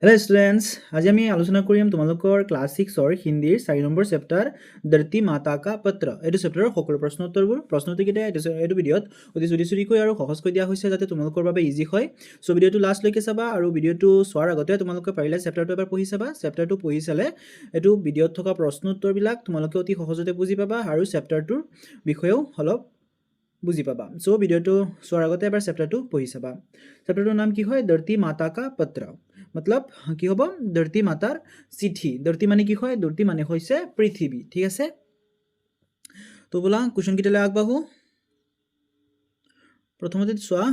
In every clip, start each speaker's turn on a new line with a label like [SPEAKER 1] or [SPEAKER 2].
[SPEAKER 1] Hello students, आज আমি আলোচনা কৰিম তোমালোকৰ ক্লাছ 6 ৰ হিন্দীৰ 4 নম্বৰ চেপ্টাৰ ধৰती মাতা কা পত্ৰ। এইটো চেপ্টাৰৰ সকলো প্ৰশ্ন উত্তৰবোৰ প্ৰশ্নটিকেইটা এইটো ভিডিঅ'ত অতি চুটিকৈ আৰু সহজকৈ দিয়া হৈছে যাতে তোমালোকৰ বাবে ইজি হয়। সো ভিডিঅ'টো লাষ্টলৈকে চাবা আৰু ভিডিঅ'টো চোৱাৰ আগতে তোমালোকে পাৰিলে চেপ্টাৰটো এবাৰ পঢ়ি চাবা। চেপ্টাৰটো পঢ়ি চালে এইটো ভিডিঅ'ত থকা প্ৰশ্ন উত্তৰবিলাক তোমালোকে অতি সহজতে বুজি পাবা আৰু চেপ্টাৰটোৰ বিষয়েও অলপ বুজি পাবা। সো ভিডিঅ'টো চোৱাৰ আগতে এবাৰ চেপ্টাৰটো পঢ়ি চাবা। চেপ্টাৰটোৰ নাম কি হয়? ধৰती মাতা কা পত্ৰ। मतलब কি হ'ব? ধৰती মাতাৰ চিঠি। ধৰती মানে কি হয়? ধৰती মানে হৈছে পৃথিৱী। ঠিক আছে, তো বলা কুৱেশ্যন কেইটালৈ আগবাঢ়ো। প্ৰথমতে চোৱা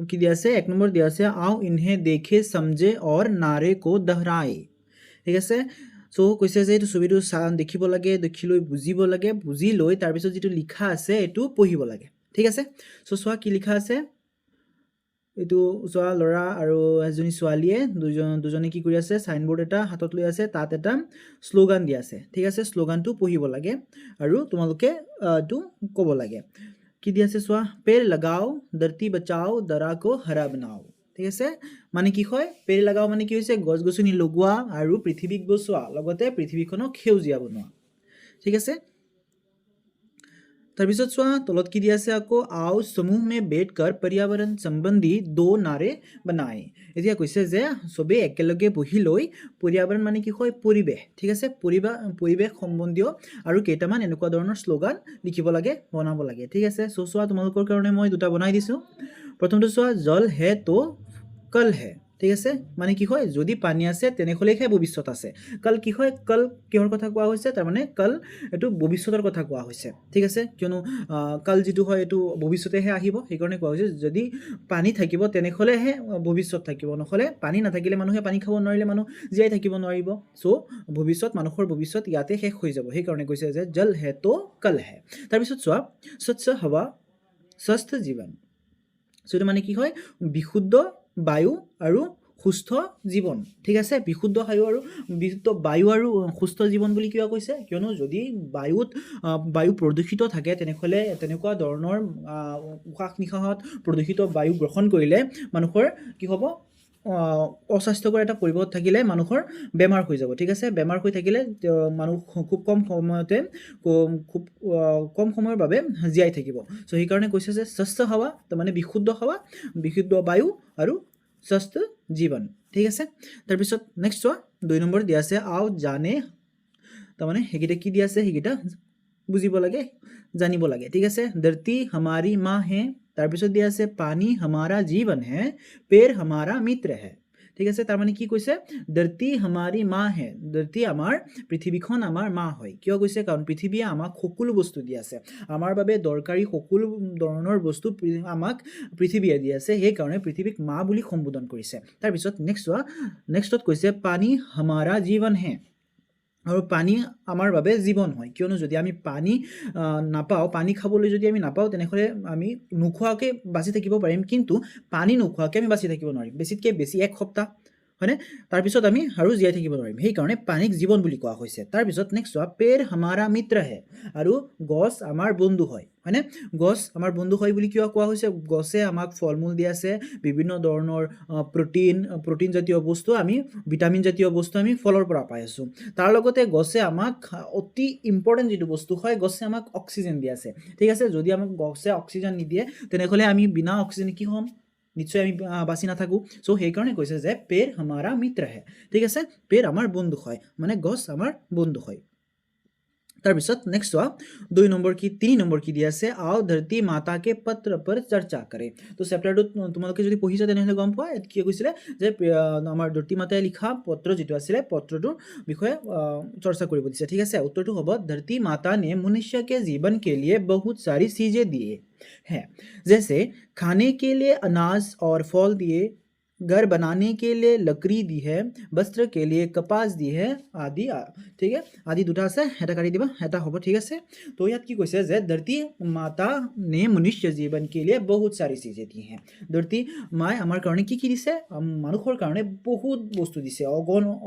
[SPEAKER 1] কি দিয়া আছে। 1 নম্বৰ দিয়া আছে आओ इन्हें देखे समझे और नारे को दोहराए। ঠিক আছে, সো কৈছে যে এইটো ছবিটো দেখিব লাগে, দেখিলৈ বুজিব লাগে, বুজি লৈ তাৰপিছত যিটো লিখা আছে এইটো পঢ়িব লাগে। ঠিক আছে, সো চোৱা কি লিখা আছে। এইটো চোৱা ল'ৰা আৰু এজনী ছোৱালীয়ে দুজনে কি কৰি আছে, সাইনবোৰ্ড এটা হাতত লৈ আছে, তাত এটা শ্লোগান দিয়া আছে। ঠিক আছে, শ্লোগানটো পঢ়িব লাগে আৰু তোমালোকে এইটো ক'ব লাগে। কি দিয়া আছে চোৱা, পেड़ लगाओ धरती बचाओ दरा को हरा बनाओ। ঠিক আছে, মানে কি হয়? পেड़ लगाओ মানে কি হৈছে? গছ গছনি লগোৱা আৰু পৃথিৱীক বচোৱা, লগতে পৃথিৱীখনক সেউজীয়া বনোৱা। ঠিক আছে, তাৰপিছত চোৱা তলত কি দিয়া আছে আকৌ, आओ समूह में बैठकर पर्यावरण संबंधी 2 नारे बनाए। এতিয়া কৈছে যে সবে একেলগে বহি লৈ, पर्यावरण মানে কি হয়? পৰিৱেশ। ঠিক আছে, পৰিৱেশ সম্বন্ধীয় আৰু কেইটামান এনেকুৱা ধৰণৰ শ্লোগান লিখিব লাগে, বনাব লাগে। ঠিক আছে, সো চোৱা তোমালোকৰ কাৰণে মই দুটা বনাই দিছো। প্ৰথমটো চোৱা, জল হে তো কল হে। ঠিক আছে, মানে কি হয়? যদি পানী আছে তেনেহ'লেহে ভৱিষ্যত আছে। কাল কি হয়? কাল কিহৰ কথা কোৱা হৈছে? তাৰমানে কাল এইটো ভৱিষ্যতৰ কথা কোৱা হৈছে। ঠিক আছে, কিয়নো কাল যিটো হয় এইটো ভৱিষ্যতেহে আহিব, সেইকাৰণে কোৱা হৈছে যদি পানী থাকিব তেনেহ'লেহে ভৱিষ্যত থাকিব, নহ'লে পানী নাথাকিলে, মানুহে পানী খাব নোৱাৰিলে মানুহ জীয়াই থাকিব নোৱাৰিব। চ' মানুহৰ ভৱিষ্যত ইয়াতে শেষ হৈ যাব। সেইকাৰণে কৈছে যে জল হে তো কল হে। তাৰপিছত চোৱা, স্বচ্ছ হাৱা স্वस्थ জীৱন। চ' এইটো মানে কি হয়? বিশুদ্ধ বায়ু আৰু সুস্থ জীৱন। ঠিক আছে, বিশুদ্ধ বায়ু আৰু সুস্থ জীৱন বুলি কিয় কৈছে? কিয়নো যদি বায়ু প্ৰদূষিত থাকে তেনেহ'লে তেনেকুৱা ধৰণৰ উশাহ নিশাহত প্ৰদূষিত বায়ু গ্ৰহণ কৰিলে মানুহৰ কি হ'ব? অস্বাস্থ্যকৰ এটা পৰিৱেশ থাকিলে মানুহৰ বেমাৰ হৈ যাব। ঠিক আছে, বেমাৰ হৈ থাকিলে মানুহ খুব কম সময়ৰ বাবে জীয়াই থাকিব। চ' সেইকাৰণে কৈছে যে স্বচ্ছ হাৱা, তাৰমানে বিশুদ্ধ হাৱা, বিশুদ্ধ বায়ু আৰু স্वस्थ জীৱন। ঠিক আছে, তাৰপিছত নেক্সট চোৱা 2 নম্বৰ দিয়া আছে आओ जाने, তাৰমানে সেইকেইটা কি দিয়া আছে সেইকেইটা বুজিব লাগে, জানিব লাগে। ঠিক আছে, धरती हमारी माँ है, তাৰপিছত দিয়া আছে पानी हमारा जीवन है, पेड़ हमारा मित्र है। ঠিক আছে, তাৰমানে কি কৈছে? धरती हमारी माँ है, धरती আমাৰ, পৃথিৱীখন আমাৰ মা হয়। কিয় কৈছে? কাৰণ পৃথিৱীয়ে আমাক সকলো বস্তু দি আছে, আমাৰ বাবে দৰকাৰী সকলো ধৰণৰ বস্তু আমাক পৃথিৱীয়ে দি আছে, সেইকাৰণে পৃথিৱীক মা বুলি সম্বোধন কৰিছে। তাৰপিছত নেক্সটত কৈছে পানী हमारा जीवन है, আৰু পানী আমাৰ বাবে জীৱন হয়। কিয়নো যদি আমি পানী নাপাওঁ, পানী খাবলৈ যদি আমি নাপাওঁ তেনেহ'লে আমি নোখোৱাকৈ বাচি থাকিব পাৰিম, কিন্তু পানী নোখোৱাকৈ আমি বাচি থাকিব নোৱাৰিম, বেছিতকৈ বেছি 1 সপ্তাহ, হয়নে? তাৰপিছত আমি আৰু জীয়াই থাকিব নোৱাৰিম, সেইকাৰণে পানীক জীৱন বুলি কোৱা হৈছে। তাৰপিছত নেক্সট চোৱা, পেड़ हमारा मित्र है, আৰু গছ আমাৰ বন্ধু হয়, হয়নে? গছ আমাৰ বন্ধু হয় বুলি কিয় কোৱা হৈছে? গছে আমাক ফল মূল দি আছে, বিভিন্ন ধৰণৰ প্ৰটিন জাতীয় বস্তু, আমি ভিটামিন জাতীয় বস্তু আমি ফলৰ পৰা পাই আছোঁ। তাৰ লগতে গছে আমাক অতি ইম্পৰ্টেণ্ট যিটো বস্তু হয়, গছে আমাক অক্সিজেন দি আছে। ঠিক আছে, যদি আমাক গছে অক্সিজেন নিদিয়ে তেনেহ'লে আমি বিনা অক্সিজেন কি হ'ম? নিশ্চয় আমি বাচি নাথাকোঁ। চ' সেইকাৰণে কৈছে যে পেड़ हमारा मित्र है। ঠিক আছে, পেड़ আমাৰ বন্ধু হয়, মানে গছ আমাৰ বন্ধু হয়। তাৰপিছত নেক্সট চোৱা 3 নম্বৰ কি দিয়া আছে, आओ धरती माता के पत्र पर चर्चा करे। তো চেপ্টাৰটোত তোমালোকে যদি পঢ়িছা তেনেহ'লে গম পোৱা কি কৈছিলে যে আমাৰ ধৰতী মাতাই লিখা পত্ৰ যিটো আছিলে, পত্ৰটোৰ বিষয়ে চৰ্চা কৰিব দিছে। ঠিক আছে, উত্তৰটো হ'ব धरती माता ने मनुष्य के जीवन के लिए बहुत सारी चीजें दिए हैं, जैसे खाने के लिए अनाज और फल दिए, घर बनाने के लिए लकड़ी दी है, वस्त्र के लिए कपास दी है, आदि। ঠিক আছে, আদি দুটা আছে, এটা কাটি দিবা, এটা হ'ব। ঠিক আছে, তো ইয়াত কি কৈছে যে धरती माता ने मनुष्य जीवन के लिए बहुत सारी चीजें दी हैं। धरती মায়ে আমাৰ কাৰণে কি দিছে? মানুহৰ কাৰণে বহুত বস্তু দিছে,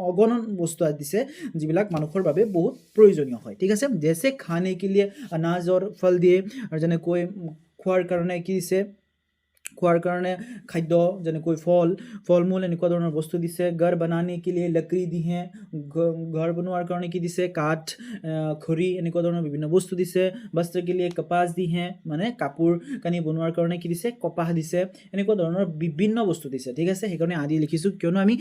[SPEAKER 1] অগণন বস্তু দিছে, যিবিলাক মানুহৰ বাবে বহুত প্ৰয়োজনীয় হয়। ঠিক আছে, जैसे खाने के लिए अनाज और फल दिए, আৰু যেনেকৈ খোৱাৰ কাৰণে কি দিছে? খোৱাৰ কাৰণে খাদ্য যেনেকৈ ফল মূল এনেকুৱা ধৰণৰ বস্তু দিছে। ঘৰ বনানে के लिए लकड़ी दी है, ঘৰ বনোৱাৰ কাৰণে কি দিছে কাঠ, খৰি এনেকুৱা ধৰণৰ বিভিন্ন বস্তু দিছে। বস্ত্ৰ के लिए কপাস দি হে, মানে কাপোৰ কানি বনোৱাৰ কাৰণে কি দিছে কপাহ দিছে। এনেকুৱা ধৰণৰ বিভিন্ন বস্তু দিছে, ঠিক আছে। সেইকাৰণে আদি লিখিছোঁ কিয়নো আমি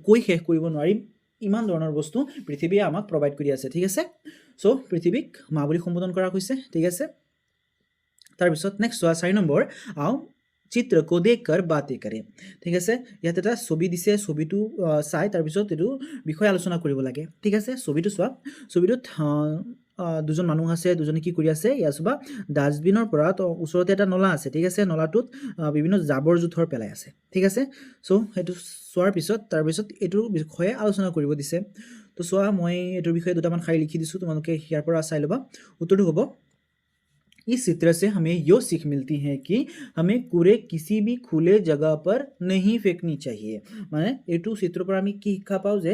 [SPEAKER 1] কৈ শেষ কৰিব নোৱাৰিম, ইমান ধৰণৰ বস্তু পৃথিৱীয়ে আমাক প্ৰভাইড কৰি আছে, ঠিক আছে। সো পৃথিৱীক মা বুলি সম্বোধন কৰা হৈছে, ঠিক আছে। তাৰপিছত নেক্সট চোৱা 4 নম্বৰ, আও চিত্ৰ কো দেখकर बातें करें, ঠিক আছে। ইয়াত এটা ছবি দিছে, ছবিটো চাই তাৰপিছত এইটো বিষয়ে আলোচনা কৰিব লাগে, ঠিক আছে। ছবিটো চোৱা, ছবিটোত দুজন মানুহ আছে, দুজনে কি কৰি আছে ইয়াত চোৱা, ডাষ্টবিনৰ পৰা ওচৰতে এটা নলা আছে, ঠিক আছে। নলাটোত বিভিন্ন জাবৰ জোথৰ পেলাই আছে, ঠিক আছে। চ' সেইটো চোৱাৰ পিছত তাৰপিছত এইটোৰ বিষয়ে আলোচনা কৰিব দিছে। তো চোৱা, মই এইটোৰ বিষয়ে দুটামান শাৰী লিখি দিছোঁ, তোমালোকে ইয়াৰ পৰা চাই ল'বা। উত্তৰটো হ'ব, इस चित्र से हमें यो सीख मिलती है कि हमें कूड़े किसी भी खुले जगह पर नहीं फेंकनी चाहिए। মানে এইটো চিত্ৰৰ পৰা আমি কি শিক্ষা পাওঁ যে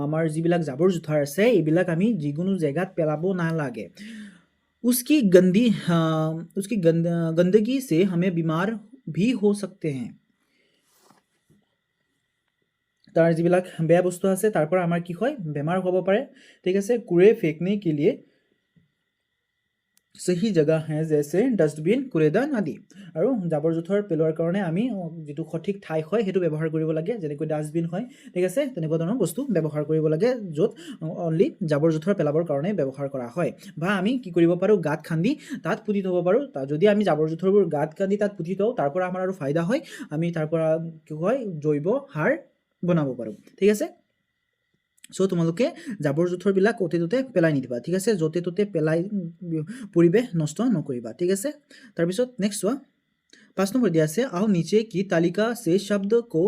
[SPEAKER 1] আমাৰ যিবিলাক জাবৰ জোথৰ আছে এইবিলাক আমি যিকোনো জেগাত পেলাব নালাগে। उसकी गंदगी से हमें बीमार भी हो सकते हैं। তাৰ যিবিলাক বেয়া বস্তু আছে তাৰ পৰা আমাৰ কি হয় বেমাৰ হ'ব পাৰে, ঠিক আছে। कूड़े फेंकने के लिए सही जगह है जैसे डस्टबिन, कूड़ेदान आदि। আৰু জাবৰ জোথৰ পেলোৱাৰ কাৰণে আমি যিটো সঠিক ঠাই হয় সেইটো ব্যৱহাৰ কৰিব লাগে, যেনেকৈ ডাষ্টবিন হয়, ঠিক আছে। তেনেকুৱা ধৰণৰ বস্তু ব্যৱহাৰ কৰিব লাগে য'ত অনলি জাবৰ জোথৰ পেলাবৰ কাৰণে ব্যৱহাৰ কৰা হয়। বা আমি কি কৰিব পাৰোঁ, গাঁত খান্দি তাত পুতি থ'ব পাৰোঁ। যদি আমি জাবৰ জোথৰবোৰ গাঁত খান্দি তাত পুতি থওঁ, তাৰ পৰা আমাৰ আৰু ফাইদা হয়, আমি তাৰ পৰা কি হয় জৈৱ সাৰ বনাব পাৰোঁ, ঠিক আছে। সো তোমালোকে জাবৰ জোথৰবিলাক অ'তে ত'তে পেলাই নিদিবা, ঠিক আছে। য'তে ত'তে পেলাই পৰিৱেশ নষ্ট নকৰিবা, ঠিক আছে। তাৰপিছত নেক্সট চোৱা, 5 নম্বৰ দিয়া আছে, आओ नीचे की तालिका से शब्द को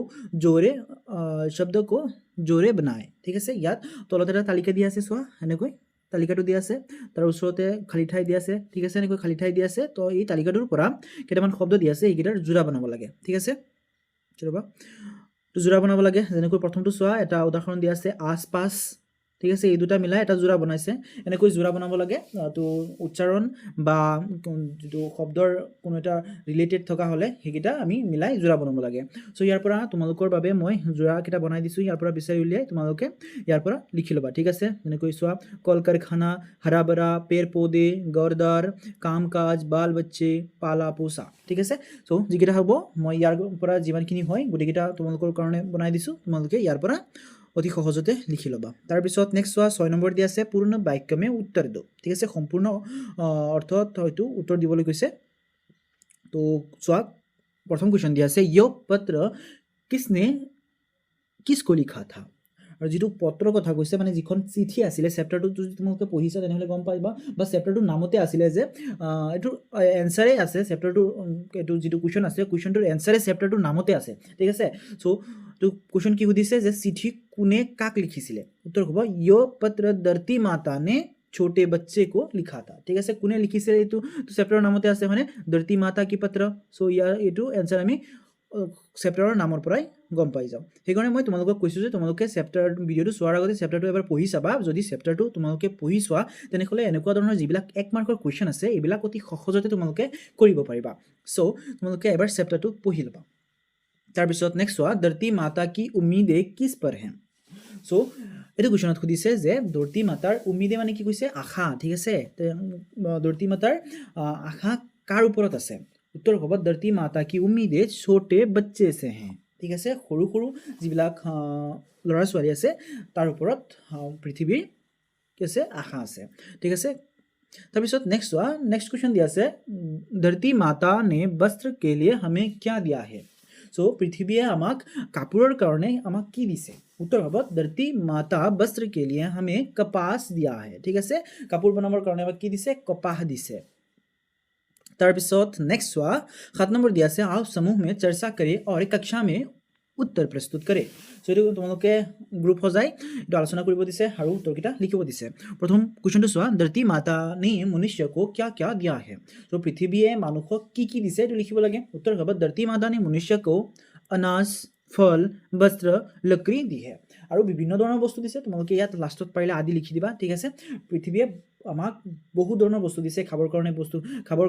[SPEAKER 1] जोड़े बनाए, ঠিক আছে। ইয়াত তলত এটা তালিকা দিয়া আছে, চোৱা এনেকৈ তালিকাটো দিয়া আছে, তাৰ ওচৰতে খালী ঠাই দিয়া আছে, ঠিক আছে। এনেকৈ খালী ঠাই দিয়া আছে। তো এই তালিকাটোৰ পৰা কেইটামান শব্দ দিয়া আছে, এইকেইটাৰ যোৰা বনাব লাগে, ঠিক আছে। ৰ'বা, তো যোৰা বনাব লাগে। যেনেকৈ প্ৰথমটো চোৱা, এটা উদাহৰণ দিয়া আছে আছ পাছ, ঠিক আছে। এই দুটা মিলাই এটা যোৰা বনাইছে, এনেকৈ যোৰা বনাব লাগে। তো উচ্চাৰণ বা যিটো শব্দৰ কোনো এটা ৰিলেটেড থকা হ'লে সেইকেইটা আমি মিলাই যোৰা বনাব লাগে। চ' ইয়াৰ পৰা তোমালোকৰ বাবে মই যোৰাকেইটা বনাই দিছোঁ, ইয়াৰ পৰা বিচাৰি উলিয়াই তোমালোকে ইয়াৰ পৰা লিখি ল'বা, ঠিক আছে। যেনেকৈ চোৱা, কল কাৰখানা, হাৰা বাৰা, পেৰ পৌধে, গৰদাৰ, কাম কাজ, বাল বাচ্চে, পালা পোষা, ঠিক আছে। চ' যিকেইটা হ'ব মই ইয়াৰ পৰা যিমানখিনি হয় গোটেইকেইটা তোমালোকৰ কাৰণে বনাই দিছোঁ, তোমালোকে ইয়াৰ পৰা অতি সহজতে লিখি ল'বা। তাৰপিছত নেক্সট চোৱা, 6 নম্বৰ দিয়া আছে, পূৰ্ণ বাক্যমে উত্তৰ দিওঁ, ঠিক আছে। সম্পূৰ্ণ অৰ্থত হয়তো উত্তৰ দিবলৈ কৈছে। তো চোৱা, প্ৰথম কুৱেশ্যন দিয়া আছে, ইয় পত্ৰ কিসকো লিখা থা। আৰু যিটো পত্ৰৰ কথা কৈছে, মানে যিখন চিঠি আছিলে, চেপ্টাৰটো যদি তোমালোকে পঢ়িছা তেনেহ'লে গম পাবা, বা চেপ্টাৰটোৰ নামতে আছিলে যে এইটোৰ এনচাৰে আছে, চেপ্টাৰটোৰ এইটো যিটো কুৱেশ্যন আছে, কুৱেশ্যনটোৰ এনচাৰে চেপ্টাৰটোৰ নামতে আছে, ঠিক আছে। চ' তো কুৱেশ্যন কি সুধিছে যে চিঠি কোনে কাক লিখিছিলে, উত্তৰ হ'ব ইয় পত্ৰ ধৰতী মাতা নে छोटे बच्चे को लिखा था, ঠিক আছে। কোনে লিখিছিলে এইটো চেপ্টাৰৰ নামতে আছে, মানে ধৰতী মাতা কি পত্ৰ। চ' ইয়াৰ এইটো এনচাৰ আমি চেপ্টাৰৰ নামৰ পৰাই গম পাই যাওঁ। সেইকাৰণে মই তোমালোকক কৈছোঁ যে তোমালোকে চেপ্টাৰ ভিডিঅ'টো চোৱাৰ আগতে চেপ্টাৰটো এবাৰ পঢ়ি চাবা। যদি চেপ্টাৰটো তোমালোকে পঢ়ি চোৱা তেনেহ'লে এনেকুৱা ধৰণৰ যিবিলাক 1 মাৰ্কৰ কুৱেশ্যন আছে এইবিলাক অতি সহজতে তোমালোকে কৰিব পাৰিবা। চ' তোমালোকে এবাৰ চেপ্টাৰটো পঢ়ি ল'বা। তাৰপিছত নেক্সট চোৱা, ধৰতী মাতা কি উম্মীদে কিছ পৰ হে। চ' এইটো কুৱেশ্যনত সুধিছে যে ধৰতী মাতাৰ উম্মীদে মানে কি কৈছে, আশা, ঠিক আছে। ধৰতী মাতাৰ আশা কাৰ ওপৰত আছে, উত্তৰ হ'ব ধৰতী মাতা কি উম্মীদে ছোটে বচ্চে সে হে, ঠিক আছে। সৰু সৰু যিবিলাক ল'ৰা ছোৱালী আছে তাৰ ওপৰত পৃথিৱীৰ কি আছে আশা আছে, ঠিক আছে। তাৰপিছত নেক্সট চোৱা, নেক্সট কুৱেশ্যন দিয়া আছে, ধৰতী মাতা নে বস্ত্ৰ কে লিয়ে হামে কিয়া দিয়া হে। চ' পৃথিৱীয়ে আমাক কাপোৰৰ কাৰণে আমাক কি দিছে, উত্তৰ হ'ব ধৰতী মাতা বস্ত্ৰ কে লিয়ে হামে কপাস দিয়া হে, ঠিক আছে। কাপোৰ বনাবৰ কাৰণে আমাক কি দিছে, কপাহ দিছে। তাৰপিছত নেক্সট চোৱা, 7 নম্বৰ দিয়া আছে, আও समूह में चर्चा करे और कक्षा में उत्तर प्रस्तुत करे। চ' এইটো তোমালোকে গ্ৰুপ সজাই এইটো আলোচনা কৰিব দিছে আৰু উত্তৰকেইটা লিখিব দিছে। প্ৰথম কুৱেশ্যনটো চোৱা, ধৰতী মাতা নে মনুষ্যকো কিয়া কিয়া দিয়া হে। চ' পৃথিৱীয়ে মানুহক কি দিছে এইটো লিখিব লাগে। উত্তৰ হ'ব ধৰতী মাতা নে মনুষ্যকো अनाज, फल, वस्त्र, लकड़ी दी है। আৰু বিভিন্ন ধৰণৰ বস্তু দিছে তোমালোকে ইয়াত লাষ্টত পাৰিলে আদি লিখি দিবা ঠিক আছে পৃথিৱীয়ে আমাক বহু ধৰণৰ বস্তু দিছে খাবৰ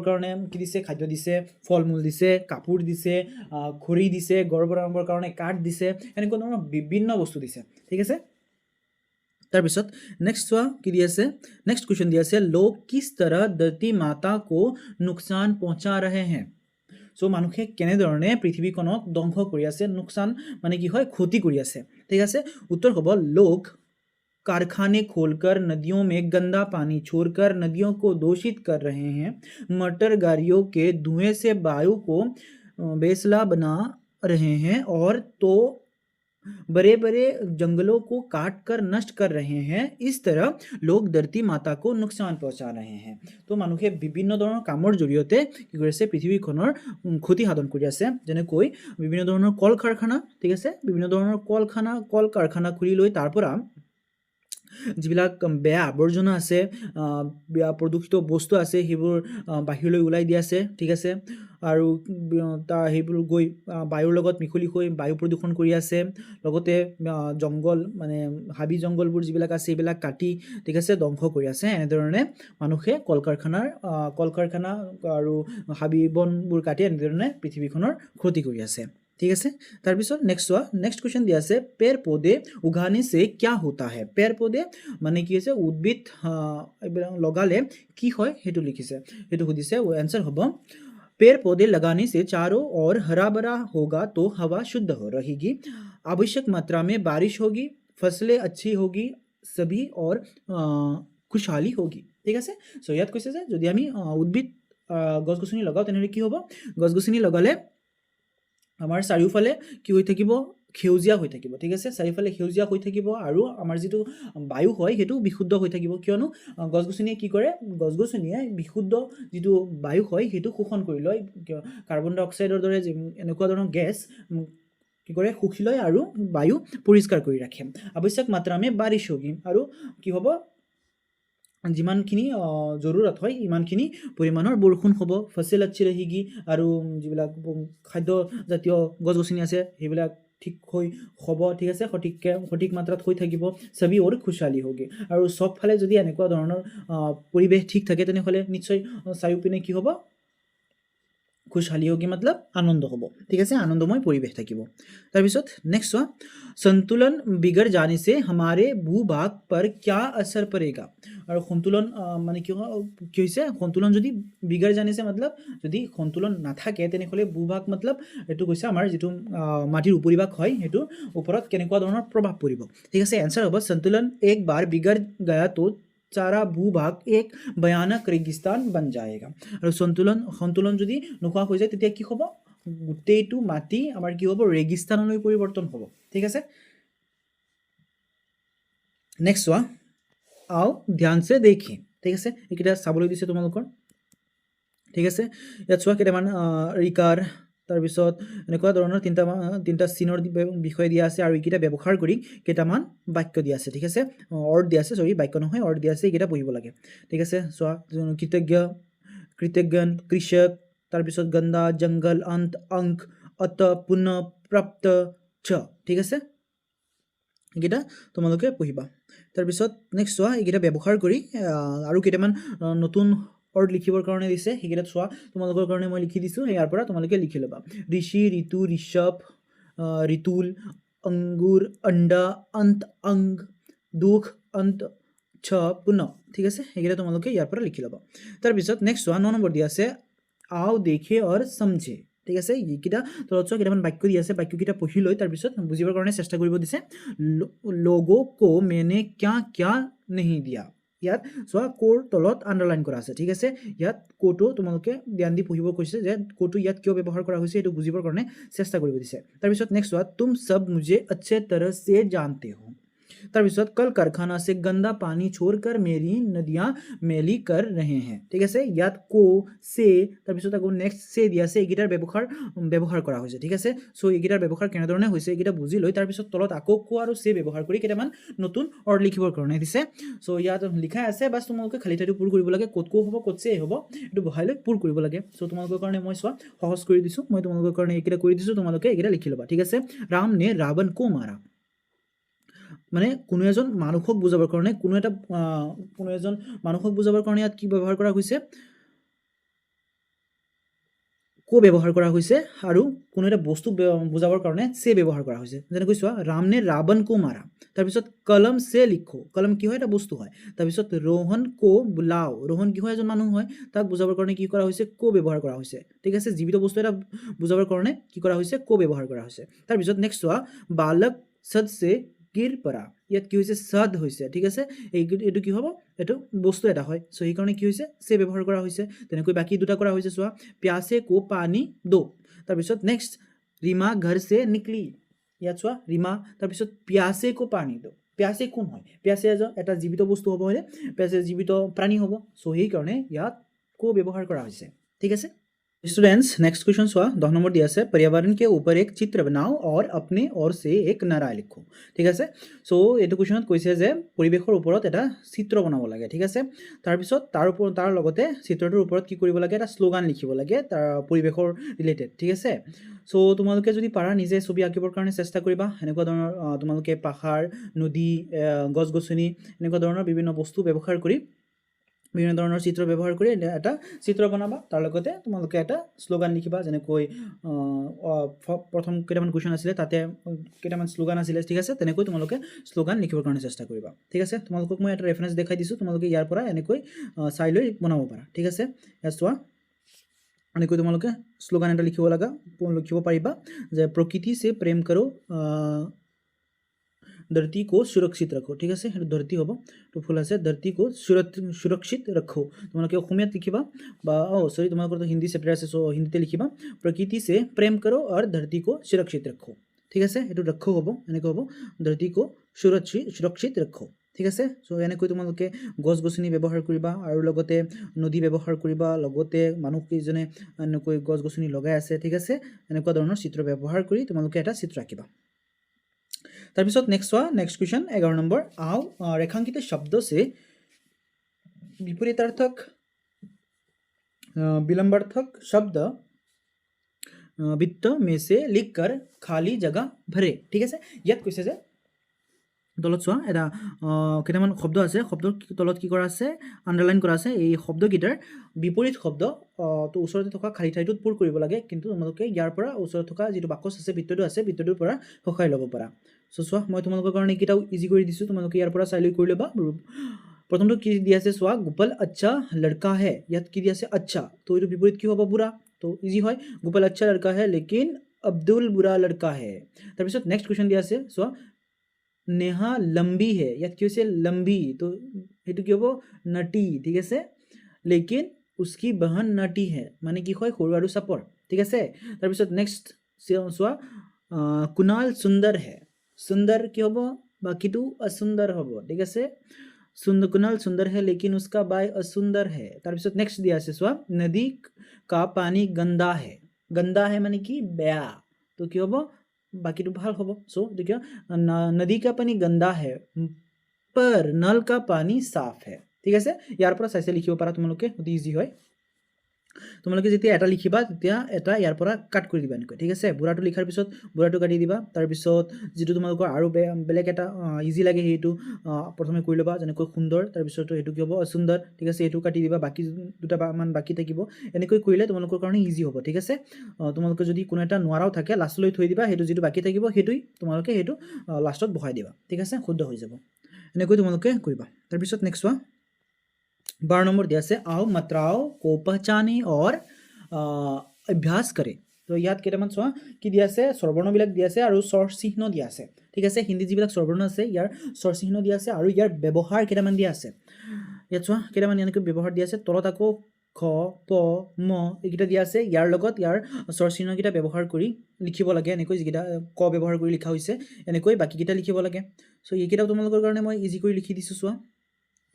[SPEAKER 1] কাৰণে কি দিছে খাদ্য দিছে ফল মূল দিছে কাপোৰ দিছে খৰি দিছে ঘৰ বনাবৰ কাৰণে কাঠ দিছে এনেকুৱা ধৰণৰ বিভিন্ন বস্তু দিছে ঠিক আছে তাৰপিছত নেক্সট চোৱা কি দি আছে নেক্সট কুৱেশ্যন দি আছে লোক কিস तरह धरती माता को नुकसान पहुंचा रहे हैं सो মানুহে কেনেধৰণে পৃথিৱীখনক ধ্বংস কৰি আছে নুকसान মানে কি হয় ক্ষতি কৰি আছে ঠিক আছে উত্তৰ হ'ব লোক कारखाने खोलकर नदियों में गंदा पानी छोड़कर नदियों को दूषित कर रहे हैं मोटर गाड़ियों के धुएं से वायु को बेसला बना रहे हैं और तो बड़े बड़े जंगलों को काट कर नष्ट कर रहे हैं इस तरह लोग धरती माता को नुकसान पहुंचा रहे हैं तो মানুহে বিভিন্ন ধৰণৰ কামৰ জৰিয়তে কি কৰিছে পৃথিৱীখনৰ ক্ষতি সাধন কৰি আছে যেনেকৈ বিভিন্ন ধৰণৰ কল কাৰখানা ঠিক আছে বিভিন্ন ধৰণৰ কল কাৰখানা খুলি লৈ তাৰ পৰা যিবিলাক বেয়া আৱৰ্জনা আছে বেয়া প্ৰদূষিত বস্তু আছে সেইবোৰ বাহিৰলৈ ওলাই দিয়া আছে ঠিক আছে আৰু সেইবোৰ গৈ বায়ুৰ লগত মিহলি হৈ বায়ু প্ৰদূষণ কৰি আছে লগতে জংগল মানে হাবি জংগলবোৰ যিবিলাক আছে এইবিলাক কাটি ঠিক আছে ধ্বংস কৰি আছে এনেধৰণে মানুহে কল কাৰখানা আৰু হাবি বনবোৰ কাটি এনেধৰণে পৃথিৱীখনৰ ক্ষতি কৰি আছে ठीक है তাৰপিছত নেক্সট क्वेश्चन দিয়া আছে पेड़ पौधे उगाने से क्या होता है पेड़ पौधे মানে কি আছে উদ্ভিদ লগালে কি হয় হেতু লিখিছে হেতু সুধিছে आंसर হ'ব पेड़ पौधे लगाने से चारों ओर हरा भरा होगा तो हवा शुद्ध हो रहेगी आवश्यक मात्रा में बारिश होगी फसलें अच्छी होगी सभी और खुशहाली होगी ठीक আছে सो ইয়াত কৈছে যে যদি আমি উদ্ভিদ গছ গছনি লগাও তেনেহলে কি হ'ব গছ গছনি লগালে আমাৰ চাৰিওফালে কি হৈ থাকিব সেউজীয়া হৈ থাকিব ঠিক আছে চাৰিওফালে সেউজীয়া হৈ থাকিব আৰু আমাৰ যেটো বায়ু হয় হেতু বিশুদ্ধ হৈ থাকিব কিয়নো গছগছনিয়ে কি কৰে গছগছনিয়ে বিশুদ্ধ যেটো বায়ু হয় হেতু শোষণ কৰি লয় কাৰ্বন ডাই অক্সাইডৰ দৰে এনেকুৱা ধৰণৰ গেছ কি কৰে শুহি লয় আৰু বায়ু পৰিষ্কাৰ কৰি ৰাখে আৱশ্যক মাত্ৰামে বাৰিশ হোগি আৰু কি হ'ব যিমানখিনি জৰুৰত হয় ইমানখিনি পৰিমাণৰ বৰষুণ হ'ব ফসল अच्छी रहेगी আৰু যিবিলাক খাদ্য জাতীয় গছগছনি আছে সেইবিলাক ঠিক হৈ হ'ব ঠিক আছে সঠিক মাত্ৰাত হৈ থাকিব সবি और खुशहाली होगी আৰু সব ফালে যদি এনেকুৱা ধৰণৰ পৰিবেশ ঠিক থাকে তেনেহলে নিশ্চয় চাৰিওপিনে কি হ'ব खुशहाली होगी मतलब आनंद होबो ठीक है आनंदमय परिवेश থাকিব তাৰপিছত नेक्स्ट संतुलन बिगड़ जाने से हमारे भूभाग पर क्या असर पड़ेगा और संतुलन माने কি হৈছে संतुलन যদি बिगड़ जाने से मतलब যদি संतुलन নাথাকে তেনেহলে ভূভাগ मतलब এটো কৈছে আমাৰ যেটো মাটিৰ উপৰিভাগ হয় হেতু ওপৰত কেনেকুৱা ধৰণৰ প্ৰভাৱ পৰিব ঠিক আছে आंसर হ'ব संतुलन एक बार बिगड़ गया तो सारा भूभाग एक भयानक रेगिस्तान बन जाएगा और संतुलन যদি নোহোৱা হৈ যায় তেতিয়া কি হ'ব গুটেইটো মাটি আমাৰ কি হ'ব ৰেগিস্তানলৈ পৰিৱৰ্তন হ'ব ঠিক আছে नेक्स्ट आओ ध्यान से देखें ठीक আছে এটা চাবলৈ দিছে তোমালোকৰ ঠিক আছে ইয়াত চোৱা কেইটামান ৰিকাৰ তাৰপিছত এনেকুৱা ধৰণৰ তিনটা চিনৰ বিষয় দিয়া আছে আৰু এইকেইটা ব্যৱহাৰ কৰি কেইটামান বাক্য দিয়া আছে ঠিক আছে অৰ্ড দিয়া আছে সৰি বাক্য নহয় অৰ্ড দিয়া আছে এইকেইটা পঢ়িব লাগে ঠিক আছে চোৱা কৃতজ্ঞ কৃষক তাৰপিছত গন্ধা জংগল অন্ত অংক অত পুনঃ প্ৰাপ্ত ছ ঠিক আছে এইকেইটা তোমালোকে পঢ়িবা তাৰপিছত নেক্সট চোৱা এইকেইটা ব্যৱহাৰ কৰি আৰু কেইটামান নতুন অৰ্ড লিখিবৰ কাৰণে দিছে হেগেটা চোৱা তোমালোকৰ কাৰণে মই লিখি দিছো ইয়াৰ পৰা তোমালোকে লিখি লবা ঋষি ঋতু ঋষভ ঋতুল अंगूर अंडा अंत अंग दुख अंत ছ পুনঃ ঠিক আছে হেগেটা তোমালোকে ইয়াৰ পৰা লিখি লবা তাৰ পিছত নেক্সট 1 নম্বৰ দি আছে आओ देखे और समझे ঠিক আছে এইকিটা তলত চোৱা কেইটামান বাক্য দি আছে বাক্যকিটা পঢ়ি লৈ তাৰ পিছত বুজিবৰ কাৰণে চেষ্টা কৰিব দিছে लोगों को मैंने क्या क्या नहीं दिया ইয়াত চোৱা কোৰ তলত আন্ডাৰলাইন কৰা আছে ঠিক আছে ইয়াত কোটো তোমালোকে ধ্যান দি পঢ়িব কৈছে যে কোটো ইয়াত কিয় ব্যৱহাৰ কৰা হৈছে এটো বুজিবৰ কাৰণে চেষ্টা কৰিব দিছে তাৰ পিছত নেক্সট চোৱা तुम सब मुझे अच्छे तरह से जानते हो তাৰ পিছত কল কাৰখানা से गंदा पानी छोड़कर मेरी नदियां मैली कर रहे हैं ঠিক আছে ইয়াত কো সে তাৰ পিছত আকৌ নেক্সট সে দিয়া আছে এইগিটাৰ ব্যৱহাৰ কৰা হৈছে ঠিক আছে সো এইগিটাৰ ব্যৱহাৰ কেনে ধৰণে হৈছে এইগিটা বুজি লৈ তাৰ পিছত তলত আকৌ কো আৰু সে ব্যৱহাৰ কৰি কেটামান নতুন অৰ্ড লিখিবৰ কাৰণে দিছে সো ইয়াত লিখা আছে বাস তোমালোকে খালি ঠাইটো পূৰ কৰিব লাগে ক'ত কো হ'ব ক'ত সে হ'ব এটো বহাই লৈ পূৰ কৰিব লাগে সো তোমালোকৰ কাৰণে মই চোৱা সহজ কৰি দিছো মই তোমালোকৰ কাৰণে এইগিটা কৰি দিছো তোমালোকে এইগিটা লিখি লবা ঠিক আছে राम ने रावण को मारा মানে কোনো এজন মানুহক বুজাবৰ কাৰণে কোনো এজন মানুহক বুজাবৰ কাৰণে ইয়াত কি ব্যৱহাৰ কৰা হৈছে को ব্যৱহাৰ কৰা হৈছে আৰু কোনো এটা বস্তু বুজাবৰ কাৰণে সে ব্যৱহাৰ কৰা হৈছে যেনেকৈ চোৱা ৰাম নে ৰাৱণ কো মাৰা তাৰপিছত কলম সে লিখো কলম কি হয় এটা বস্তু হয় তাৰপিছত ৰোহন কো বুলাও ৰোহন কি হয় এজন মানুহ হয় তাক বুজাবৰ কাৰণে কি কৰা হৈছে কো ব্যৱহাৰ কৰা হৈছে ঠিক আছে জীৱিত বস্তু এটা বুজাবৰ কাৰণে কি কৰা হৈছে কো ব্যৱহাৰ কৰা হৈছে তাৰপিছত নেক্সট চোৱা বালক সদ সে গিৰ পৰা ইয়াত কি হৈছে সদ হৈছে ঠিক আছে এইটো কি হ'ব এটো বস্তু এটা হয় সো এই কাৰণে কি হৈছে সে ব্যৱহাৰ কৰা হৈছে তেনেকৈ বাকি দুটা কৰা হৈছে চোৱা प्यासे को पानी दो তাৰপিছত নেক্সট ৰীমা ঘৰ से निकली ইয়াত চোৱা ৰীমা তাৰপিছত प्यासे को पानी दो प्यासे কোন হয় प्यासे এটা জীৱিত বস্তু হ'ব হলে प्यासे জীৱিত প্ৰাণী হ'ব সো এই কাৰণে ইয়াত को ব্যৱহাৰ কৰা হৈছে ঠিক আছে स्टूडेंट्स नेक्स्ट क्वेश्चन सुआ 10 नंबर दिया से पर्यावरण के ऊपर एक चित्र बनाओ और अपने ओर से एक नारा लिखो ठीक আছে सो एटु क्वेश्चनत কৈছে যে পৰিবেশৰ ওপৰত এটা চিত্ৰ বনাব লাগে ঠিক আছে তাৰ পিছত তাৰ লগতে চিত্ৰটোৰ ওপৰত কি কৰিব লাগে এটা স্লোগান লিখিব লাগে তাৰ পৰিবেশৰ ৰিলেটেড ঠিক আছে সো তোমালোকে যদি পাৰা নিজে ছবি আঁকিবৰ কাৰণে চেষ্টা কৰিবা এনেকুৱা ধৰণৰ তোমালোকে পাহাৰ নদী গছ গছনি এনেকুৱা ধৰণৰ বিভিন্ন বস্তু ব্যৱহাৰ কৰি বিভিন্ন ধৰণৰ চিত্ৰ ব্যৱহাৰ কৰি এটা চিত্ৰ বনাবা তাৰ লগতে তোমালোকে এটা স্লোগান লিখিবা যেনেকৈ প্ৰথম কেইটামান কোৱেশ্চন আছিলে তাতে কেইটামান স্লোগান আছিলে ঠিক আছে তেনেকৈ তোমালোকে স্লোগান লিখিবৰ কাৰণে চেষ্টা কৰিবা ঠিক আছে তোমালোকক মই এটা ৰেফাৰেন্স দেখাই দিছো তোমালোকে ইয়াৰ পৰা এনেকৈ চাই লৈ বনাব পাৰা ঠিক আছে ইয়াত চোৱা এনেকৈ তোমালোকে স্লোগান এটা লিখিব পাৰিবা যে প্ৰকৃতি से प्रेम करो धरती को सुरक्षित रखो ठीक है धरती हम तो फुल आसे धरती को सुरक्षित रखो तुम्हारे अखमियात लिखा सॉरी तुम्हारे तो हिंदी चैप्टर आसे सो हिंदी लिखा प्रकृति से प्रेम करो और धरती को सुरक्षित रखो ठीक है ये रखो हम एनेक हम धरती को सुरक्षित रखो ठीक है सो एनेक तुम्हारे गस गसनी व्यवहार करिबा और लगते नदी व्यवहार करिबा लगते मानुह केइजने एनेक गस गसनी लगाई आछे ठीक है एनेकुवा धৰণৰ चित्र व्यवहार करि तुम्हारे एटा चित्र आँकिबा তাৰপিছত नेक्स्ट क्वेश्चन 11 नंबर आओ रेखांकित शब्दों से विपरीतार्थक विलंबार्थक शब्द वित्त में से लिखकर खाली जगह भरे ठीक है याद कैसे जे तলত চোৱা এটা কেইটামান শব্দ আছে শব্দৰ তলত কি কৰা আছে আন্ডাৰলাইন কৰা আছে এই শব্দকেইটাৰ বিপৰীত শব্দ তো ওচৰতে থকা খালি ঠাইটোত পুৰ কৰিব লাগে কিন্তু তোমালোকে ইয়াৰ পৰা ওচৰত থকা যিটো বাকচ আছে বৃত্তটো আছে বৃত্তটোৰ পৰা সহায় ল'ব পাৰা সো চোৱা মই তোমালোকৰ কাৰণে কিটাও ইজি কৰি দিছো তোমালোকে ইয়াৰ পৰা চাই লৈ কৰি ল'বা প্ৰথমটো কি দিয়া আছে চোৱা গোপাল আচ্ছা লড়কা হে ইয়াত কি দিয়া আছে আচ্ছা তো এইটো বিপৰীত কি হ'ব বুৰা তো ইজি হয় গোপাল আচ্ছা লড়কা হে লেকিন अब्दुल बुरा लड़का है তাৰপিছত নেক্সট क्वेश्चन দিয়া আছে চোৱা नेहा लंबी है या क्यों से लंबी तो ये क्यों वो नटी ठीक है लेकिन उसकी बहन नटी है माने कि হয় সৰু আৰু চাপৰ ঠিক আছে তাৰপিছত নেক্সট চোৱা কুনাল সুন্দৰ है सुंदर কি হ'ব বাকিটো असुंदर হ'ব ঠিক আছে सुंदर कुनाल सुंदर है लेकिन उसका बाय असुंदर है তাৰপিছত নেক্সট দিয়া আছে চোৱা नदी का पानी गंदा है माने कि बेया तो কি হ'ব बाकी तो ভাল হ'ব सो देखिए नदी का पानी गंदा है पर नल का पानी साफ है ठीक है यार पर চাইছে লিখিব পাৰা তোমালোকে অতি ইজি হয় তোমালোকে যেতিয়া এটা লিখিবা তেতিয়া এটা ইয়াৰ পৰা কাট কৰি দিবা এনেকৈ ঠিক আছে বুঢ়াটো লিখাৰ পিছত বুঢ়াটো কাটি দিবা তাৰ পিছত যেটো তোমালোকৰ আৰু বেলেগ এটা ইজি লাগে হেতু প্ৰথমে কৰি লবা যেনেকৈ সুন্দৰ তাৰ পিছত হেতু কি হ'ব অসুন্দৰ ঠিক আছে এটো কাটি দিবা বাকি দুটা মান বাকি থাকিব এনেকৈ কৰিলে তোমালোকৰ কাৰণে ইজি হ'ব ঠিক আছে তোমালোকে যদি কোনো এটা নোৱাৰাও থাকে লাষ্ট লৈ থৈ দিবা হেতু যেটো বাকি থাকিব হেতুই তোমালোকে হেতু লাষ্টত বহাই দিবা ঠিক আছে শুদ্ধ হৈ যাব এনেকৈ তোমালোকে কৰিবা তাৰ পিছত নেক্সট वा 12 नंबर दिया से आओ मात्राओं को पहचाने और अभ्यास करे तो याद केटामान चोৱা কি দিয়া আছে স্বৰবৰ্ণ বিলাক দিয়া আছে আৰু স্বৰ চিহ্ন দিয়া আছে ঠিক আছে হিন্দী যিবিলাক স্বৰবৰ্ণ আছে ইয়াৰ স্বৰ চিহ্ন দিয়া আছে আৰু ইয়াৰ ব্যৱহাৰ কেটামান দিয়া আছে ইয়াত চোৱা কেটামান এনেকৈ ব্যৱহাৰ দিয়া আছে তলত আকৌ খ প ম এইকিটা দিয়া আছে ইয়াৰ লগত ইয়াৰ স্বৰ চিহ্ন কিটা ব্যৱহাৰ কৰি লিখিব লাগে এনেকৈ যিকিটা ক ব্যৱহাৰ কৰি লিখা হৈছে এনেকৈ বাকি কিটা লিখিব লাগে সো এইকিটা তোমালোকৰ কাৰণে মই ইজি কৰি লিখি দিছো চোৱা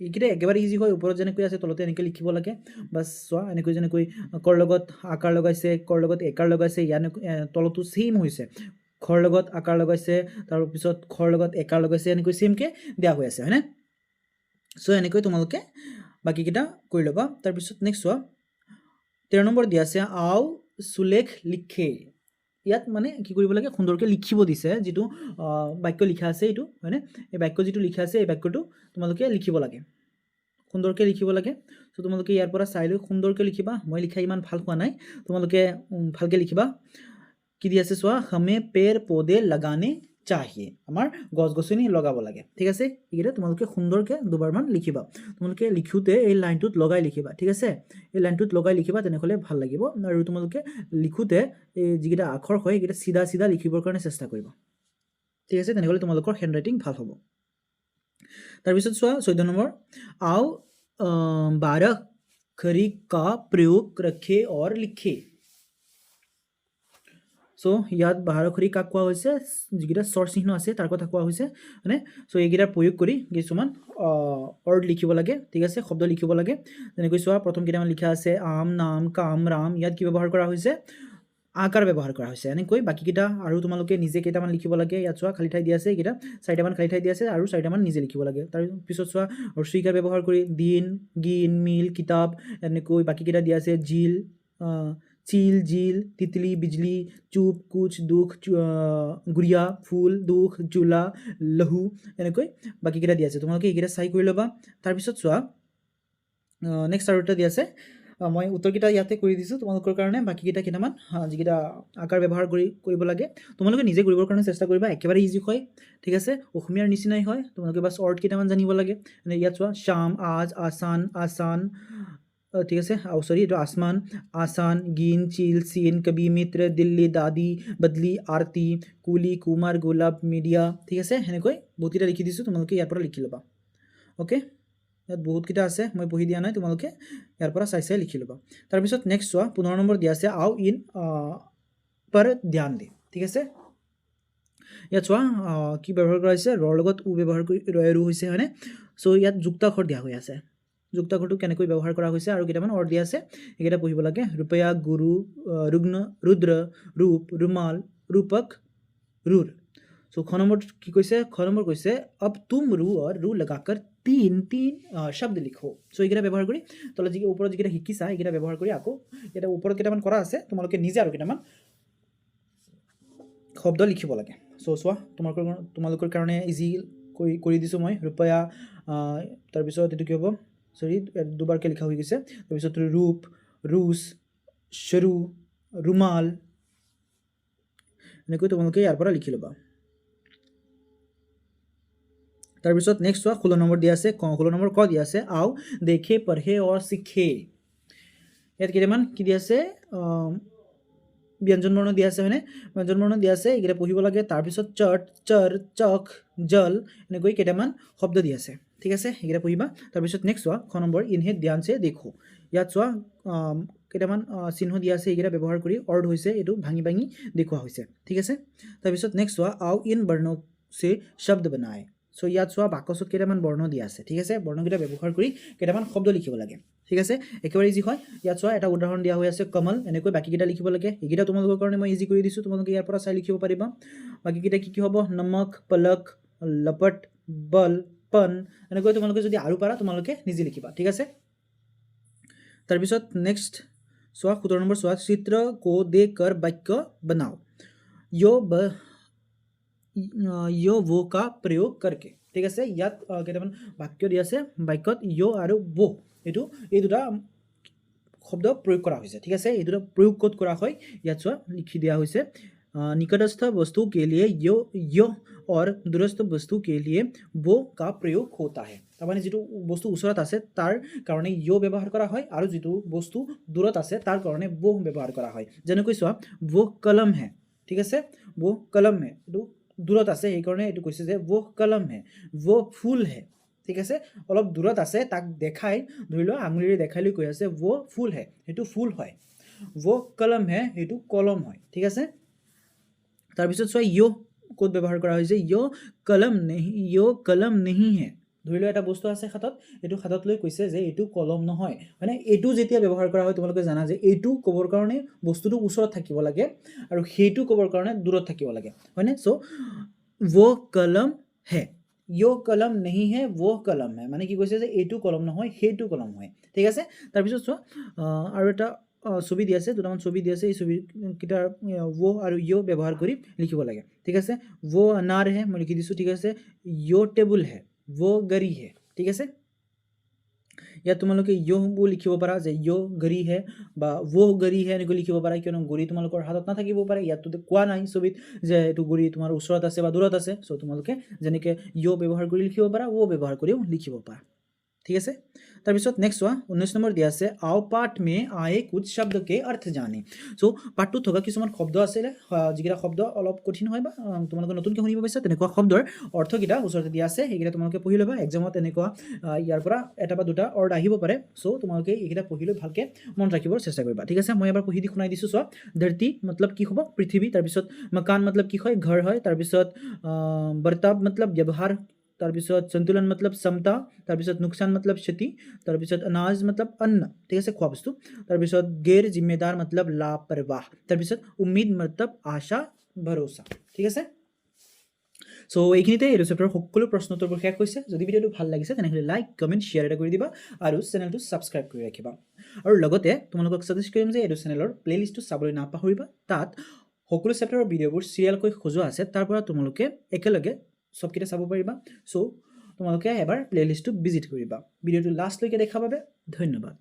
[SPEAKER 1] এইকিটা একেবাৰে ইজি হয় ওপৰত যেনেকৈ আছে তলতে এনেকৈ লিখিব লাগে বাস চোৱা এনেকৈ যেনেকৈ কৰ লগত আকাৰ লগাইছে কৰ লগত একাৰ লগাইছে ইয়াৰ তলতো সেম হৈছে খৰ লগত আকাৰ লগাইছে তাৰ পিছত খৰ লগত একাৰ লগাইছে এনেকৈ সেম কে দিয়া হৈ আছে হয়নে সো এনেকৈ তোমালোকে বাকি কিটা কৰি লবা তাৰ পিছত নেক্সট চোৱা 13 নম্বৰ দিয়া আছে आओ सुलेख लिखे ইয়াত মানে কি কৰিব লাগে সুন্দৰকৈ লিখিব দিছে যিটো বাক্য লিখা আছে এইটো হয়নে এই বাক্য যিটো লিখা আছে এই বাক্যটো তোমালোকে লিখিব লাগে সুন্দৰকৈ লিখিব লাগে সো তোমালোকে ইয়াৰ পৰা চাই লৈ সুন্দৰকৈ লিখিবা মই লিখা ইমান ভাল হোৱা নাই তোমালোকে ভালকৈ লিখিবা কি দি আছে চোৱা हमें पेड़ पौधे लगाने चाहिए আমাৰ গছ গছনি লগাব লাগে ঠিক আছে এইকেইটা তোমালোকে সুন্দৰকৈ দুবাৰমান লিখিবা তোমালোকে লিখোতে এই লাইনটোত লগাই লিখিবা ঠিক আছে এই লাইনটোত লগাই লিখিবা তেনেহ'লে ভাল লাগিব আৰু তোমালোকে লিখোতে এই যিকেইটা আখৰ হয় এইকেইটা চিধা চিধা লিখিবৰ কাৰণে চেষ্টা কৰিবা ঠিক আছে তেনেহ'লে তোমালোকৰ হেণ্ডৰাইটিং ভাল হ'ব তাৰপিছত চোৱা 14 নম্বৰ आओ 12 खरी का प्रयोग रखे और लिखे सो ইয়াত 12 খৰি কাক কোৱা হৈছে যিকেইটা স্বৰ চিহ্ন আছে তাৰ কথা কোৱা হৈছে মানে সো এইকেইটাৰ প্ৰয়োগ কৰি কিছুমান ৱৰ্ড লিখিব লাগে ঠিক আছে শব্দ লিখিব লাগে যেনেকৈ চোৱা প্ৰথম কেইটামান লিখা আছে আম নাম কাম ৰাম ইয়াত কি ব্যৱহাৰ কৰা হৈছে আকাৰ ব্যৱহাৰ কৰা হৈছে এনেকৈ বাকি কেইটা আৰু তোমালোকে নিজে কেইটামান লিখিব লাগে ইয়াত চোৱা খালি ঠাই দিয়া আছে এইকেইটা চাৰিটামান খালি ঠাই দিয়া আছে আৰু চাৰিটামান নিজে লিখিব লাগে তাৰ পিছত চোৱা ৰস্বইকাৰ ব্যৱহাৰ কৰি দিন গিন মিল কিতাপ এনেকৈ বাকি কেইটা দিয়া আছে জিল चील झील तितली बिजली चुप कुछ दुख गुड़िया फूल दुख चूला लहू এনেকৈ বাকিকেইটা দিয়া আছে তোমালোকে এইকেইটা চাই কৰি ল'বা তাৰপিছত চোৱা নেক্সট আৰু এটা দিয়া আছে মই উত্তৰকেইটা ইয়াতে কৰি দিছোঁ তোমালোকৰ কাৰণে বাকিকেইটা কেইটামান যিকেইটা আকাৰ ব্যৱহাৰ কৰিব লাগে তোমালোকে নিজে কৰিবৰ কাৰণে চেষ্টা কৰিবা একেবাৰে ইজি হয় ঠিক আছে অসমীয়াৰ নিচিনাই হয় তোমালোকে বাছ ৱৰ্ড কেইটামান জানিব লাগে ইয়াত চোৱা শাম আজ আসান আসান ठीक है सॉरी तो आसमान आसान गीन चील सीन कभी मित्र दिल्ली दादी बदली आरती कुली कुमार गोलाब मीडिया ठीक है সেনেকৈ বহুতকেইটা লিখি দিছোঁ তোমালোকে ইয়াৰ পৰা লিখি ল'বা ওকে ইয়াত বহুতকেইটা আছে মই পঢ়ি দিয়া নাই তোমালোকে ইয়াৰ পৰা চাই চাই লিখি ল'বা তাৰপিছত নেক্সট চোৱা 15 নম্বৰ দিয়া আছে आओ इन पर ध्यान दे ঠিক আছে ইয়াত চোৱা কি ব্যৱহাৰ কৰা হৈছে ৰৰ লগত উ ব্যৱহাৰ কৰি ৰয়ৰু হৈছে হয়নে সো ইয়াত যুক্তাক্ষৰ দিয়া হৈ আছে যুক্তাক্ষৰটো কেনেকৈ ব্যৱহাৰ কৰা হৈছে আৰু কেইটামান অৰ্ড দিয়া আছে এইকেইটা পঢ়িব লাগে रुपया गुरु रुग्न रुद्र रूप रुमाल रूपक रूर सो ख নম্বৰ কি কৈছে খ নম্বৰ কৈছে अब तुम रू और रू लगाकर तीन শব্দ লিখো সো এইকেইটা ব্যৱহাৰ কৰি তলে যি ওপৰত যিকেইটা শিকিছা এইকেইটা ব্যৱহাৰ কৰি আকৌ এটা ওপৰত কেইটামান কৰা আছে তোমালোকে নিজে আৰু কেইটামান শব্দ লিখিব লাগে সো চোৱা তোমালোকৰ কাৰণে ইজি কৰি দিছোঁ মই रुपया তাৰপিছত এটো কি হ'ব सॉरी দুবাৰকে লিখা হৈ গৈছে তাৰপিছত ৰূপ ৰুছ শৰু ৰুমাল এনেকৈ তোমালোকে ইয়াৰ পৰা লিখি ল'বা তাৰপিছত নেক্সট চোৱা 16 নম্বৰ দিয়া আছে 16 নম্বৰ ক দিয়া আছে आओ देखे पढ़े और सीखे ইয়াত কেইটামান কি দিয়া আছে ব্যঞ্জন বৰ্ণ দিয়া আছে হয়নে ব্যঞ্জন বৰ্ণ দিয়া আছে এইকেইটা পঢ়িব লাগে তাৰপিছত চট চৰ চক জল এনেকৈ কেইটামান শব্দ দিয়া আছে ঠিক আছে এইকেইটা পঢ়িবা তাৰপিছত নেক্সট চোৱা খ নম্বৰ ইনহে ধ্যান से देखो ইয়াত চোৱা কেইটামান চিহ্ন দিয়া আছে এইকেইটা ব্যৱহাৰ কৰি অৰ্ড হৈছে এইটো ভাঙি ভাঙি দেখুওৱা হৈছে ঠিক আছে তাৰপিছত নেক্সট চোৱা आओ इन वर्णों से शब्द बनाए सो ইয়াত চোৱা বাকচত কেইটামান বৰ্ণ দিয়া আছে ঠিক আছে বৰ্ণকেইটা ব্যৱহাৰ কৰি কেইটামান শব্দ লিখিব লাগে ঠিক আছে একেবাৰে ইজি হয় ইয়াত চোৱা এটা উদাহৰণ দিয়া হৈ আছে কমল এনেকৈ বাকিকেইটা লিখিব লাগে এইকেইটা তোমালোকৰ কাৰণে মই ইজি কৰি দিছোঁ তোমালোকে ইয়াৰ পৰা চাই লিখিব পাৰিবা বাকিকেইটা কি হ'ব নমক পলক লপট বল পন এনেকৈ তোমালোকে যদি আৰু পাৰা তোমালোকে নিজে লিখিবা ঠিক আছে তাৰপিছত নেক্সট চোৱা 17 নম্বৰ চোৱা চিত্ৰ को देखकर वाक्य बनाओ यो वो का प्रयोग करके ঠিক আছে ইয়াত কেইটামান বাক্য দিয়া আছে বাক্যত ইয়ো আৰু वो এই দুটা শব্দ প্ৰয়োগ কৰা হৈছে ঠিক আছে এই দুটা প্ৰয়োগ ক'ত কৰা হয় ইয়াত চোৱা লিখি দিয়া হৈছে निकटस्थ वस्तु के लिए यो और दूरस्थ वस्तु के लिए वो का प्रयोग होता है তাৰমানে যেটো বস্তু ওচৰত আছে তাৰ কাৰণে यो ব্যৱহাৰ কৰা হয় আৰু যেটো বস্তু দূৰত আছে তাৰ কাৰণে वो ব্যৱহাৰ কৰা হয় যেনেকৈ চোৱা वो कलम है ঠিক আছে वो कलम है এটো দূৰত আছে এই কাৰণে এটো কৈছে যে वो कलम है वो फूल है ঠিক আছে অলপ দূৰত আছে তাক দেখাই ধৰি লও আঙুলিৰে দেখাই লৈ কৈ আছে वो फूल है এটো ফুল হয় वो कलम है এটো কলম হয় ঠিক আছে তাৰপিছত চোৱা यो কোড ব্যৱহাৰ কৰা হৈছে यो कलम नहीं है ধৰি লও এটা বস্তু আছে হাতত এটো হাতত লৈ কৈছে যে এটো কলম নহয় মানে এটো যেতিয়া ব্যৱহাৰ কৰা হয় তোমালোকে জানা যে এটো কবৰ কাৰণে বস্তুটো ওচৰত থাকিব লাগে আৰু হেটো কবৰ কাৰণে দূৰত থাকিব লাগে হয়নে সো वो कलम है यो कलम नहीं है वो कलम है মানে কি কৈছে যে এটো কলম নহয় হেটো কলম হয় ঠিক আছে তাৰপিছত চোৱা আৰু এটা ছবি দি আছে, দুটামান ছবি দি আছে, এই ছবিকেইটাৰ वो আৰু यो ব্যৱহাৰ কৰি লিখিব লাগে। ঠিক আছে, वो अनार है মই লিখি দিছোঁ। ঠিক আছে, यो टेबुल है, वो गरी है। ঠিক আছে, ইয়াত তোমালোকে यो লিখিব পাৰা যে यो गरी है বা वो गरी है এনেকৈ লিখিব পাৰা, কিয়নো গৰি তোমালোকৰ হাতত নাথাকিব পাৰে, ইয়াততো কোৱা নাই ছবিত যে এইটো গৰি তোমাৰ ওচৰত আছে বা দূৰত আছে। চ' তোমালোকে যেনেকৈ यो ব্যৱহাৰ কৰি লিখিব পাৰা, वो ব্যৱহাৰ কৰিও লিখিব পাৰা। ঠিক আছে, তাৰপিছত নেক্সট চোৱা 19 নম্বৰ দিয়া আছে आओ पाठ में आए कुछ शब्द के अर्थ जाने। চ' পাঠটোত থকা কিছুমান শব্দ আছিলে, যিকেইটা শব্দ অলপ কঠিন হয় বা তোমালোকে নতুনকৈ শুনিব পাইছা, তেনেকুৱা শব্দৰ অৰ্থকেইটা ওচৰতে দিয়া আছে, সেইকেইটা তোমালোকে পঢ়ি ল'বা। এক্সামত এনেকুৱা ইয়াৰ পৰা এটা বা দুটা অৰ্ড আহিব পাৰে। চ' তোমালোকে এইকেইটা পঢ়ি লৈ ভালকৈ মনত ৰাখিবৰ চেষ্টা কৰিবা। ঠিক আছে, মই এবাৰ পঢ়ি দি শুনাই দিছোঁ। চোৱা, ধৰতি মতলব কি হ'ব? পৃথিৱী। তাৰপিছত মকান মতলব কি হয়? ঘৰ হয়। তাৰপিছত বৰ্তাব মতলব ব্যৱহাৰ। তাৰপিছত সন্তুলন মতলব সমতা। তাৰপিছত নুকচান মতলব ক্ষতি। তাৰপিছত अनाज মতলব অন্ন, ঠিক আছে, খোৱা বস্তু। তাৰপিছত গैৰ জিম্মেদাৰ মতলব লাপৰৱাহ। তাৰপিছত উম্মিদ মতলব আশা ভৰোসা। ঠিক আছে, চ' এইখিনিতে এইটো চেপ্টাৰৰ সকলো প্ৰশ্ন উত্তৰবোৰ শেষ হৈছে। যদি ভিডিঅ'টো ভাল লাগিছে তেনেহ'লে লাইক, কমেণ্ট, শ্বেয়াৰ এটা কৰি দিবা আৰু চেনেলটো ছাবস্ক্ৰাইব কৰি ৰাখিবা। আৰু লগতে তোমালোকক ছাজেষ্ট কৰিম যে এইটো চেনেলৰ প্লে'লিষ্টটো চাবলৈ নাপাহৰিবা। তাত সকলো চেপ্টাৰৰ ভিডিঅ'বোৰ চিৰিয়েলকৈ সজোৱা আছে, তাৰ পৰা তোমালোকে একেলগে সবকেইটা চাব পাৰিবা। চ' তোমালোকে এবাৰ প্লে'লিষ্টটো ভিজিট কৰিবা। ভিডিঅ'টো লাষ্টলৈকে দেখাৰ বাবে ধন্যবাদ।